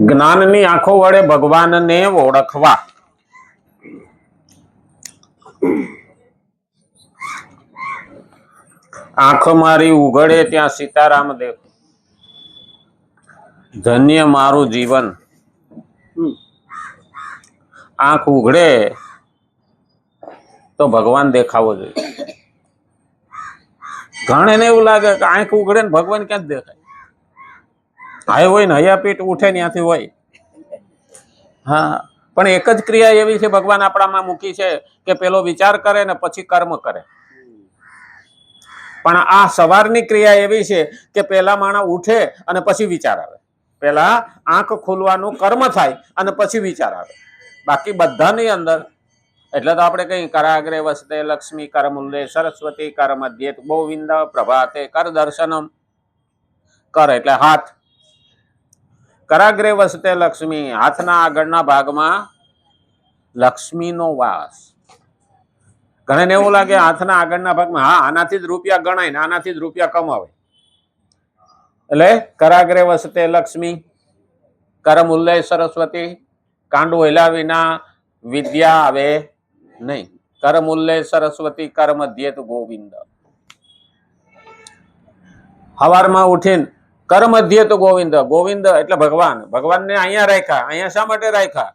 જ્ઞાનની આંખો વડે ભગવાનને ઓળખવા. આંખ મારી ઉઘડે ત્યાં સીતારામ દેખ, ધન્ય મારું જીવન. આંખ ઉઘડે તો ભગવાન દેખાવો જોઈએ. ઘણાને એવું લાગે કે આંખ ઉઘડે ને ભગવાન ક્યાં જ દેખાય. હાય હોય ને હયાપીઠ ઉઠે ત્યાંથી હોય. હા, પણ એક જ ક્રિયા એવી છે ભગવાન આપણામાં મૂકી છે કે પેલો વિચાર કરે ને પછી કર્મ કરે. પણ આ સવારની ક્રિયા એવી છે કે પેલા માણસ ઉઠે અને પછી વિચાર આવે. પેલા આંખ ખોલવાનું કર્મ થાય અને પછી વિચાર આવે. બાકી બધાની અંદર એટલે તો આપણે કઈ કરાગ્રે વસતે લક્ષ્મી, કર મૂલ્ય સરસ્વતી, કર મધ્યે ગોવિંદ, પ્રભાતે કર દર્શનમ. કર એટલે હાથ. કરાગ્રે વસતે લક્ષ્મી, હાથના આગળના ભાગમાં લક્ષ્મીનો વાસ. ઘણાને એવું લાગે હાથના આગળના ભાગમાં હા આનાથી જ રૂપિયા ગણાય ને આનાથી જ રૂપિયા કમાવે. એટલે કરાગ્રે વસતે લક્ષ્મી, કર મૂલ્ય સરસ્વતી. કાંડું હેલા વિના વિદ્યા આવે નહીં. કર મૂલ્ય સરસ્વતી, કર મધ્યે ગોવિંદ. સવારમાં ઉઠીને કર મધ્યે તો ગોવિંદ. ગોવિંદ એટલે ભગવાન. ભગવાનને અહીંયા રાખ્યા. અહીંયા શા માટે રાખ્યા?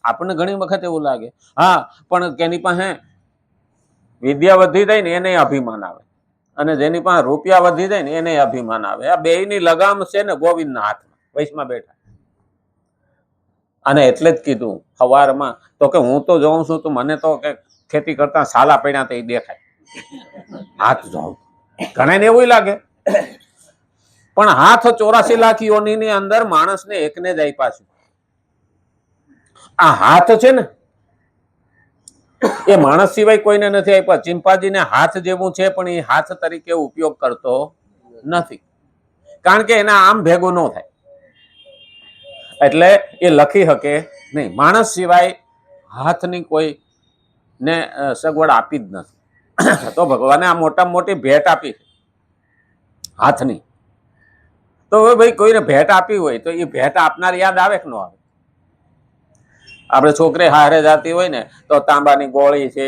આપણને ઘણી વખત એવું લાગે હા પણ કેની પાસે વિદ્યા વધી જાય ને એને અભિમાન આવે અને જેની પાસે રૂપિયા વધી જાય ને એને અભિમાન આવે. આ બેયની લગામ છે ને ગોવિંદના હાથમાં, વૈશમાં બેઠા. અને એટલે જ કીધું સવારમાં તો કે હું તો જોઉં છું તો મને તો કે ખેતી કરતા સાલા પડ્યા તો એ દેખાય. હાથ જોઉં ઘણાને એવું લાગે પણ હાથ 84 લાખ યોનિની અંદર માણસને એકને જ આપ્યા છે. આ હાથ છે ને એ માણસ સિવાય કોઈને નથી આપ્યા. ચિંપાંજીને હાથ જેવું છે પણ એ હાથ તરીકે ઉપયોગ કરતો નથી કારણ કે એના આમ ભેગું ન થાય એટલે એ લખી શકે નહીં. માણસ સિવાય હાથની કોઈ ને સગવડ આપી જ નથી. તો ભગવાને આ મોટામાં મોટી ભેટ આપી હાથની. તો ભાઈ કોઈને ભેટ આપી હોય તો એ ભેટ આપનાર યાદ આવે કે ન આવે? આપણે છોકરી હારે જાતી હોય ને તો તાંબાની ગોળી છે,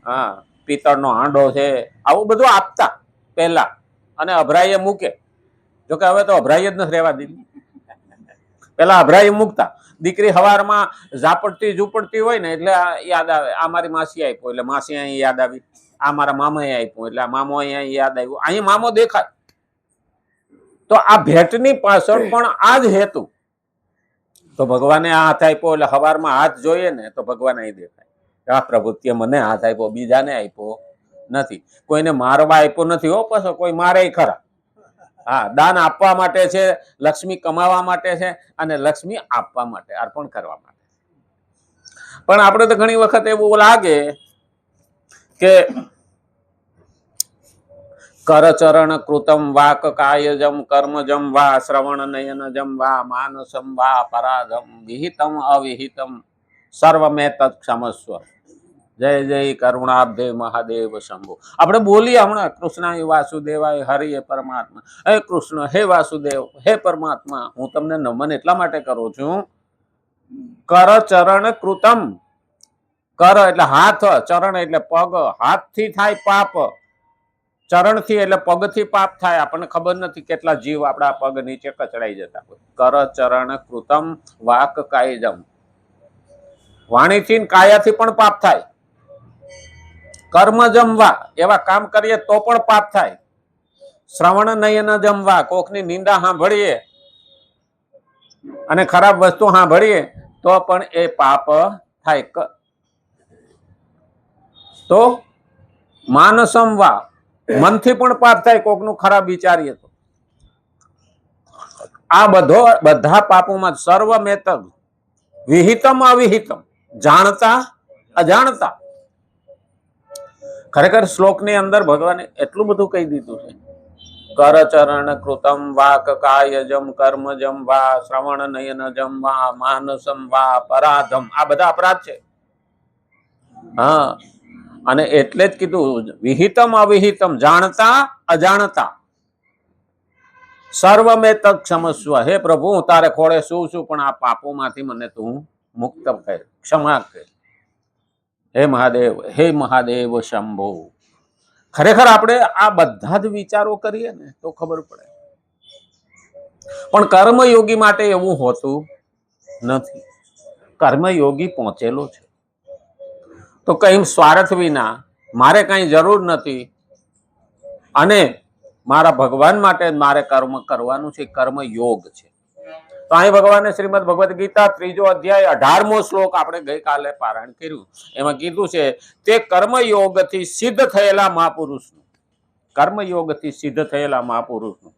હા પિત્તળનો હાંડો છે, આવું બધું આપતા પહેલા અને અભરાઈએ મૂકે. જોકે હવે તો અભરાઈ જ નથી રહેવા દીધી. પેલા અભરાઈ મૂકતા. દીકરી હવારમાં ઝાપડતી ઝૂપડતી હોય ને એટલે યાદ આવે આ મારી માસી આપ્યો એટલે માસી અહીં યાદ આવી. આ મારા મામાએ આપ્યું એટલે મામો અહીંયા યાદ આવ્યું. અહીં મામો દેખાય. તો આ ભેટની પાછળ પણ આ જ હેતુ. તો ભગવાને આ હાથ આપ્યો એટલે સવારમાં હાથ જોઈએ ને તો ભગવાન અહીં દેખાય. આ પ્રભુત્ય મને હાથ આપ્યો, બીજાને આપ્યો નથી. કોઈને મારવા આપ્યો નથી હો. પાછો કોઈ મારે ખરા. હા, દાન આપવા માટે છે, લક્ષ્મી કમાવા માટે છે અને લક્ષ્મી આપવા માટે, અર્પણ કરવા માટે. પણ આપણે તો ઘણી વખત એવું લાગે કે કરચરણ કૃતમ વાક કાયજમ કર્મજમ વા શ્રવણ નયનજમ વા માનસમ વા પરાધમ વિહિતમ અવિહિતમ સર્વમે તત્ક્ષમસ્વ. જય જય કરુણાબ્ધે મહાદેવ શંભુ. આપણે બોલીએ હમણાં કૃષ્ણાય વાસુદેવાય હરિ પરમાત્મા. હે કૃષ્ણ, હે વાસુદેવ, હે પરમાત્મા, હું તમને નમન એટલા માટે કરું છું. કરચરણ કૃતમ. કર એટલે હાથ, ચરણ એટલે પગ. હાથથી થાય પાપ, ચરણથી એટલે પગથી પાપ થાય. આપણને ખબર નથી કેટલા જીવ આપણા પગ નીચે કચડાઈ જતા હોય. કર ચરણ કૃતમ વાક કાયજમ. વાણીથી કાયાથી પણ પાપ થાય. કર્મ જમવા એવા કામ કરીએ તો પણ પાપ થાય. શ્રવણ નયન જમવા કોકની નિંદા સાંભળીએ અને ખરાબ વસ્તુ સાંભળીએ તો પણ એ પાપ થાય. તો માનસમ વા મનથી પણ પાપ થાય. કોકનું ખરાબ વિચારીએ તો. આ બધા પાપોમાં સર્વમેતગ વિહિતમ અવિહિતમ, જાણતા અજાણતા. ખરેખર શ્લોકની અંદર ભગવાને એટલું બધું કહી દીધું છે. કરચરણ કૃતમ વાક કાયજમ કર્મજમ વા શ્રવણ નયનજમ વા માનસમ વા પરાધમ. આ બધા અપરાધ છે. હા, અને એટલે જ કીધું વિહિતમ અવિહિતમ, જાણતા અજાણતા સર્વમે તત્ ક્ષમસ્વ. હે પ્રભુ, હું તારે ખોળે શું છું, પણ આ પાપોમાંથી મને તું મુક્ત કર, ક્ષમા કર. હે મહાદેવ શંભો. ખરેખર આપણે આ બધા જ વિચારો કરીએ ને તો ખબર પડે. પણ કર્મયોગી માટે એવું હોતું નથી. કર્મયોગી પહોંચેલો છે તો કઈ સ્વાર્થ વિના, મારે કઈ જરૂર નથી અને મારા ભગવાન માટે મારે કર્મ કરવાનું છે, કર્મ યોગ છે. તો અહીં ભગવાને શ્રીમદ ભગવદ ગીતા 3 અધ્યાય 18મો શ્લોક આપણે ગઈકાલે પારાયણ કર્યું. એમાં કીધું છે તે કર્મયોગથી સિદ્ધ થયેલા મહાપુરુષનું, કર્મયોગથી સિદ્ધ થયેલા મહાપુરુષનું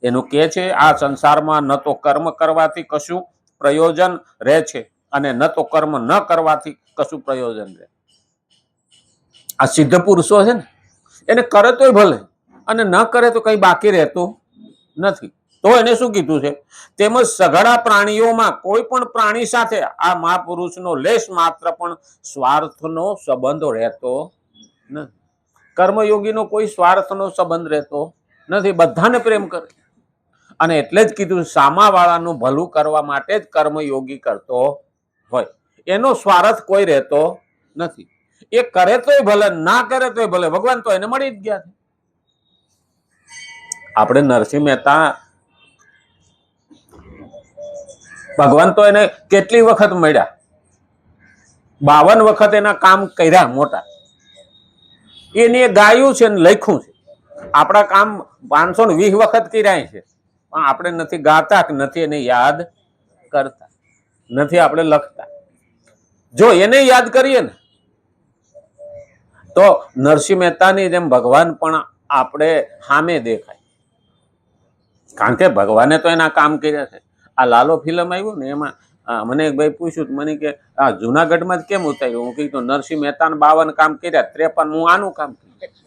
એનું કે છે આ સંસારમાં ન તો કર્મ કરવાથી કશું પ્રયોજન રહે છે અને ન તો કર્મ ન કરવાથી કશું પ્રયોજન રહે. આ સિદ્ધ પુરુષો છે ને, એને કરે તોય ભલે અને ન કરે તો કઈ બાકી રહેતું નથી. તો એને શું કીધું છે, તેમજ સઘળા પ્રાણીઓમાં કોઈ પણ પ્રાણી સાથે આ મહાપુરુષનો લેશ માત્ર પણ સ્વાર્થનો સંબંધ રહેતો નથી. કર્મયોગીનો કોઈ સ્વાર્થનો સંબંધ રહેતો નથી, બધાને પ્રેમ કરે. અને એટલે જ કીધું સામાવાળાનું ભલું કરવા માટે જ કર્મયોગી કરતો હોય, એનો સ્વાર્થ કોઈ રહેતો નથી. એ કરે તોય ભલે, ના કરે તોય ભલે, ભગવાન તો એને મળી જ ગયા છે. આપણે નરસિંહ મહેતા, ભગવાન તો એને કેટલી વખત મળ્યા, 52 વખત એના કામ કર્યા મોટા. એને ગાયું છે ને લખ્યું છે. આપણા કામ 520 વખત કર્યા છે, પણ આપણે નથી ગાતા કે નથી એને યાદ કરતા, નથી આપણે લખતા. જો એને યાદ કરીએ ને તો નરસિંહ મહેતાની જેમ ભગવાન પણ આપણે સામે દેખાય. કારણ કે ભગવાને તો એના કામ કર્યા છે. આ લાલો ફિલ્મ આવ્યું ને એમાં મને એક ભાઈ પૂછ્યું, મને કે આ જુનાગઢમાં જ કેમ ઉતાર્યું? હું કીધું નરસિંહ મહેતા 52 કામ કર્યા, 53 હું આનું કામ કર્યું.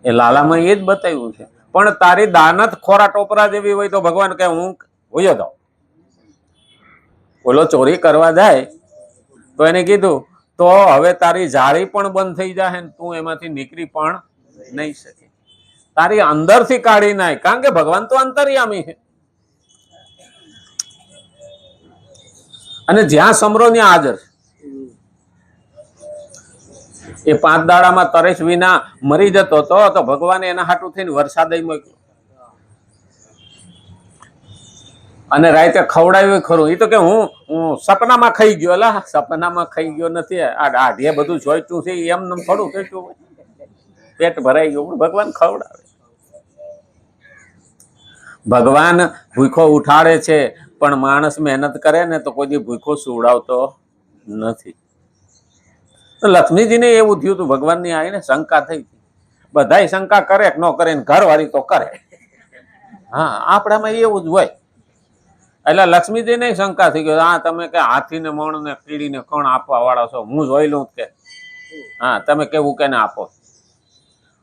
એ લાલામાં એ જ બતાવ્યું છે. પણ તારી દાનત ખોરા ટોપરા જેવી હોય તો ભગવાન કહે હું હોયો જાઉં. બોલો ચોરી કરવા જાય તો એને કીધું તો હવે તારી જાળી પણ બંધ થઈ જાય ને તું એમાંથી નીકળી પણ નહીં શકે. તારી અંદરથી કાઢી નાય, કારણ કે ભગવાન તો અંતર્યામી છે. અને જ્યાં સમરો ત્યાં હાજર. એ 5 દાડામાં તરસ વિના મરી જતો હતો તો ભગવાને એના હાટું થઈને વરસાદ મોકલ્યો અને રાતે ખવડાવ્યું ખરું. એ તો કે હું સપનામાં ખાઈ ગયો. અલા સપનામાં ખાઈ ગયો નથી, આ દાઢીએ બધું જોઈતું છે એમ થોડું કહેતું હોય. પેટ ભરાઈ ગયું, ભગવાન ખવડાવે. ભગવાન ભૂખો ઉઠાડે છે, પણ માણસ મહેનત કરે ને તો કોઈ ભૂખો સુવડાવતો નથી. તો લક્ષ્મીજીને એવું થયું હતું, ભગવાનની આવીને શંકા થઈ. બધા શંકા કરે ન કરે, ઘરવાળી તો કરે. હા, આપણામાં એવું જ હોય. એટલે લક્ષ્મીજીને શંકા થઈ ગઈ, હા તમે કે હાથીને મણ ને કીડીને કણ આપવા વાળા છો, હું જોઈ લઉં કે હા તમે કેવું કેને આપો.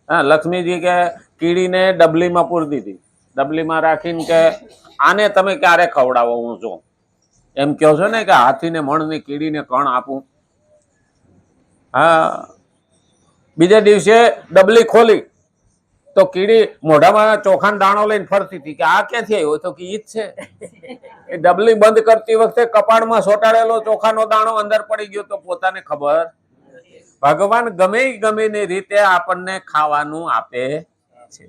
હા, લક્ષ્મીજી કે કીડીને ડબલીમાં પૂરી દીધી, ડબલીમાં રાખીને કે આને તમે ક્યારે ખવડાવો હું જો. એમ કહો છો ને કે હાથીને મણ ને કીડીને કણ આપું. હા, બીજા દિવસે ડબલી ખોલી તો કીડી મોઢામાં ચોખાનો દાણો લઈને ફરતી હતી કે આ ક્યાંથી આવ્યો? તો કે ઈ જ છે. એ ડબલી બંધ કરતી વખતે કપાળમાં સોટાડેલો ચોખાનો દાણો અંદર પડી ગયો તો પોતાને ખબર. ભગવાન ગમે ની રીતે આપણને ખાવાનું આપે છે.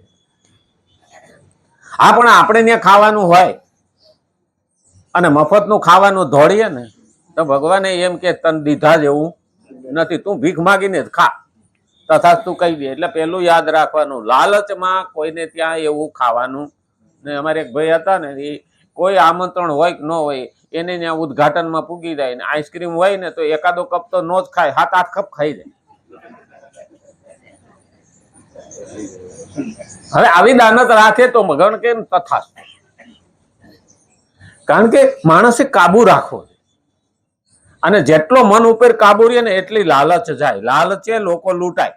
હા, પણ આપણે ત્યાં ખાવાનું હોય અને મફતનું ખાવાનું ધોળીએ ને તો ભગવાને એમ કે તન દીધા જેવું નથી, તું ભીખ માગીને જ ખા તથા તું કહી દે. એટલે પેલું યાદ રાખવાનું, લાલચમાં કોઈને ત્યાં એવું ખાવાનું ને. અમારે એક ભાઈ હતા ને, એ કોઈ આમંત્રણ હોય કે ન હોય એને ત્યાં ઉદઘાટનમાં પૂગી જાય ને આઈસ્ક્રીમ હોય ને તો એકાદો કપ તો નો જ ખાય, 7-8 કપ ખાઈ જાય. હવે આવી દાનત રાખે તો ભગવાન કેમ તથા. કારણ કે માણસે કાબુ રાખવો, અને જેટલો મન ઉપર કાબુ રહે ને એટલી લાલચ જાય. લાલચે લોકો લૂંટાય.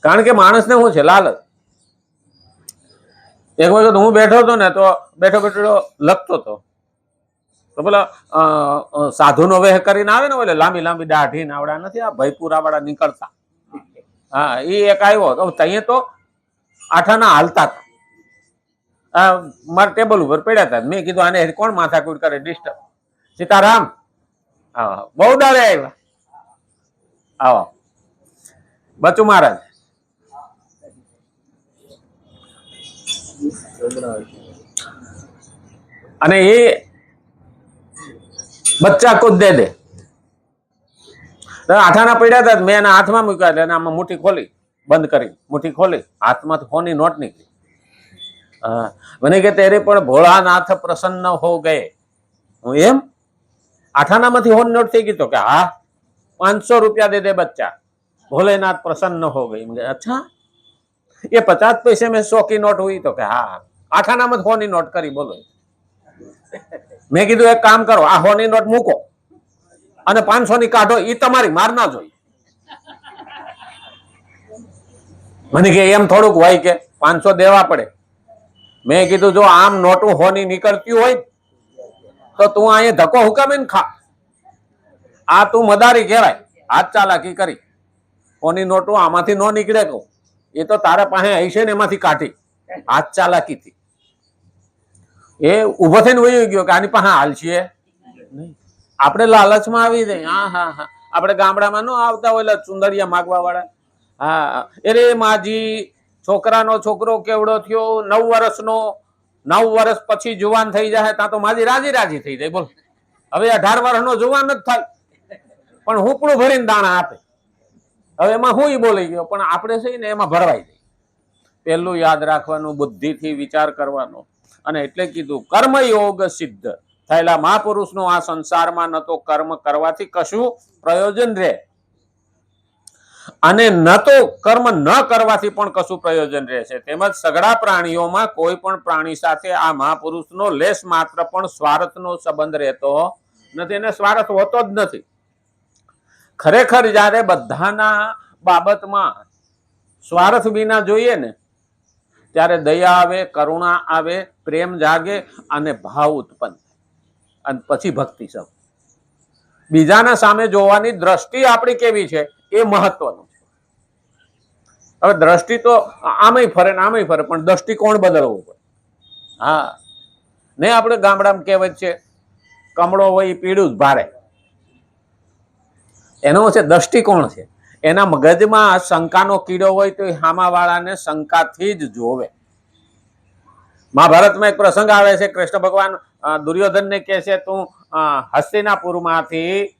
કારણ કે માણસને શું છે લાલચ. એક વખત હું બેઠો હતો ને તો બેઠો લખતો હતો તો પેલા સાધુનો વેહ કરીને આવે ને એટલે લાંબી લાંબી દાઢી નાવડા નથી આ ભયપુરા વાળા નીકળતા. હા એ એક આવ્યો તો ત્યાં તો આઠાના હાલતા હતા. મારા ટેબલ ઉપર પડ્યા હતા. મેં કીધું આને કોણ માથાકૂટ કરે ડિસ્ટર્બ. સીતારામ. હા બહુ દાડે આવ્યા. આવો બચુ મહારાજ. અને એ બચ્ચા કુદ દે આઠાના પડ્યા હતા. મેં એના હાથમાં મૂક્યા એટલે આમાં મુઠ્ઠી ખોલી બંધ કરી મુઠ્ઠી ખોલી હાથમાં ફોની નોટ નીકળી. મને કે તેરે પણ ભોળાનાથ પ્રસન્ન હો ગયે. હું એમ આઠાનામાંથી હોની નોટ થઈ ગઈ તો કે હા 500 रुपया दे दे बच्चा भोलेनाथ प्रसन्न हो गई. अच्छा ये 50 पैसे में 100 की नोट हुई तो क्या हाँ आठाना मत होनी नोट करी बोलो. मैं कीधु एक काम करो आ होनी नोट मूको અને 500 ની કાઢો ઈ તમારી માર ના જોઈ. મને કે એમ થોડુંક હોય કે 500 દેવા પડે. મેં કીધું જો આમ નોટું હોની નીકળતી હોય તો તું અહીંયા ધક્કો હુકામીને ખા. આ તું મદારી કહેવાય. હાથ ચાલાકી કરી હોની નોટું આમાંથી નો નીકળે તો એ તો તારા પાસે હશે ને એમાંથી કાઢી હાથ ચાલાકીથી. એ ઉભો થઈને વહી ગયો કે આની પાસે હાલ છે. આપણે લાલચમાં આવી જાય. હા હા હા આપણે ગામડામાં ન આવતા હોય ચુંદડિયા માગવા વાળા. હા અરે માજી છોકરાનો છોકરો કેવડો થયો 9 વર્ષનો 9 વર્ષ પછી જુવાન થઈ જાય ત્યાં તો માજી રાજી રાજી થઈ જાય. બોલ હવે 18 વર્ષનો જુવાન જ થાય પણ હુંપડું ભરીને દાણા આપે. હવે એમાં હું બોલી ગયો પણ આપણે છે ને એમાં ભરવાઈ જાય. પેલું યાદ રાખવાનું બુદ્ધિથી વિચાર કરવાનો. અને એટલે કીધું કર્મયોગ સિદ્ધ થયેલા મહાપુરુષનો આ સંસારમાં ન તો કર્મ કરવાથી કશું પ્રયોજન રહે અને ન તો કર્મ ન કરવાથી પણ કશું પ્રયોજન રહેશે. તેમજ સઘળા પ્રાણીઓમાં કોઈ પણ પ્રાણી સાથે આ મહાપુરુષનો લેશ માત્ર પણ સ્વાર્થનો સંબંધ રહેતો નથી. એને સ્વાર્થ હોતો જ નથી. ખરેખર જ્યારે બધાના બાબતમાં સ્વાર્થ વિના જોઈએ ને ત્યારે દયા આવે, કરુણા આવે, પ્રેમ જાગે અને ભાવ ઉત્પન્ન થાય અને પછી ભક્તિ સૌ. બીજાના સામે જોવાની દ્રષ્ટિ આપણી કેવી છે એ મહત્વનું છે. હવે દ્રષ્ટિ તો આમય ફરે ને આમય ફરે પણ દ્રષ્ટિકોણ બદલવો પડે. હા ને આપણે ગામડામાં કહેવત છે કમળો હોય એ પીળું જ ભારે. એનો છે દ્રષ્ટિકોણ છે. એના મગજમાં શંકાનો કીડો હોય તો એ સામાવાળાને શંકાથી જ જોવે. મહાભારતમાં એક પ્રસંગ આવે છે. કૃષ્ણ ભગવાન દુર્યોધનને કહે છે તું હસ્તિનાપુરમાંથી